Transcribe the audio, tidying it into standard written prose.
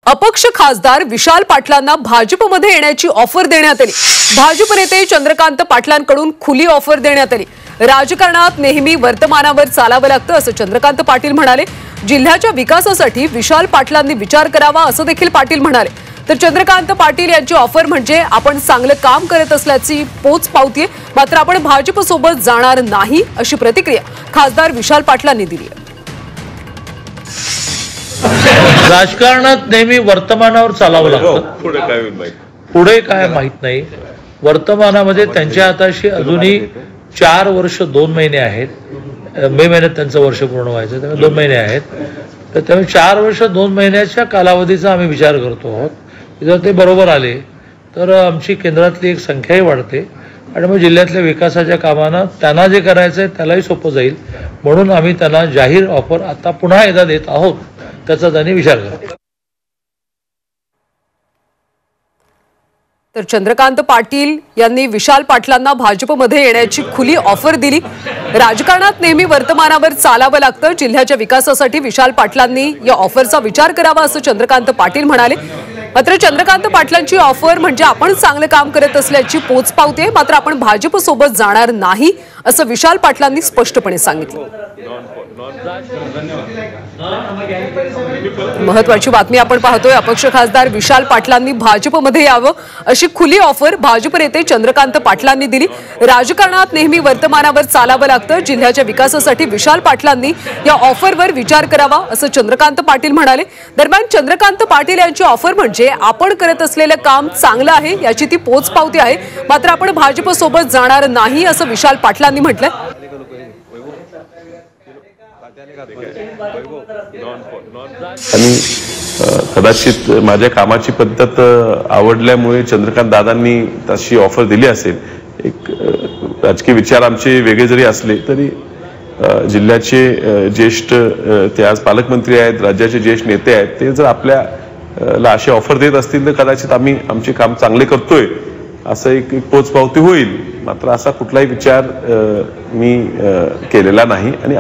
अपक्ष खासदार विशाल पाटलांना भाजपमध्ये येण्याची ऑफर देण्यात आली। भाजप नेते चंद्रकांत पाटलांकडून खुली ऑफर देण्यात आली। राजकारणात नेहमी वर्तमानावर चालावं लागतं असं चंद्रकांत पाटील म्हणाले। जिल्ह्याच्या विकासासाठी विशाल पाटलांनी विचार करावा असं देखील पाटील म्हणाले। तर चंद्रकांत पाटील यांची ऑफर म्हणजे आपण चांगलं काम करत असल्याची पोच पावतीये, मात्र आपण भाजप सोबत जाणार नाही अशी प्रतिक्रिया खासदार विशाल पाटलांनी दिली आहे। राजकारणात नेहमी वर्तमानावर चालावं लागतं, पुढे काय माहित नाही। वर्तमानामध्ये त्यांच्या हाताशी अजूनही 4 वर्ष 2 महिने आहेत। मे महिन्यात त्यांचं वर्ष पूर्ण व्हायचं, त्यामुळे 2 महिने आहेत। तर त्यामुळे 4 वर्ष 2 महिन्याच्या कालावधीचा आम्ही विचार करतो आहोत। जर ते बरोबर आले तर आमची केंद्रातली एक संख्याही वाढते आणि मग जिल्ह्यातल्या विकासाच्या कामांना त्यांना जे करायचं आहे त्यालाही सोपं जाईल, म्हणून आम्ही त्यांना जाहीर ऑफर आता पुन्हा एकदा देत आहोत, त्याचा त्यांनी विचार करा। तर चंद्रकांत पाटील यांनी विशाल पाटलांना भाजपमध्ये येण्याची खुली ऑफर दिली। राजकारणात नेहमी वर्तमानावर चालावं लागतं, जिल्ह्याच्या विकासासाठी विशाल पाटलांनी या ऑफरचा विचार करावा असं चंद्रकांत पाटील म्हणाले। मात्र चंद्रकांत पाटलांची ऑफर म्हणजे आपण चांगलं काम करत असल्याची पोच पावते, मात्र आपण भाजप सोबत जाणार नाही असं विशाल पाटलांनी स्पष्टपणे सांगितलं। महत्त्वाची बातमी आपण पाहतोय। अपक्ष खासदार विशाल पाटलांनी भाजपमध्ये यावं अशी खुली ऑफर भाजप नेते चंद्रकांत पाटलांनी दिली। राजकारणात नेहमी वर्तमानावर चालावं लागतं, जिल्ह्याच्या विकासासाठी विशाल पाटलांनी या ऑफरवर विचार करावा असं चंद्रकांत पाटील म्हणाले। दरम्यान चंद्रकांत पाटील यांची ऑफर म्हणजे आपण करत असलेलं काम चांगलं आहे याची ती पोच पावती आहे, मात्र आपण भाजप सोबत जाणार नाही असं विशाल पाटलांनी म्हटलंय। आणि कदाचित माझ्या कामाची पद्धत आवडल्यामुळे चंद्रकांत दादांनी तशी ऑफर दिली असेल। एक राजकीय विचार आमचे वेगळे जरी असले तरी जिल्ह्याचे ज्येष्ठ ते आज पालकमंत्री आहेत, राज्याचे ज्येष्ठ नेते आहेत, ते जर आपल्याला अशी ऑफर देत असतील तर कदाचित आम्ही आमचे काम चांगले करतोय असं एक पोचपावती होईल। मात्र असा कुठलाही विचार मी केलेला नाही आणि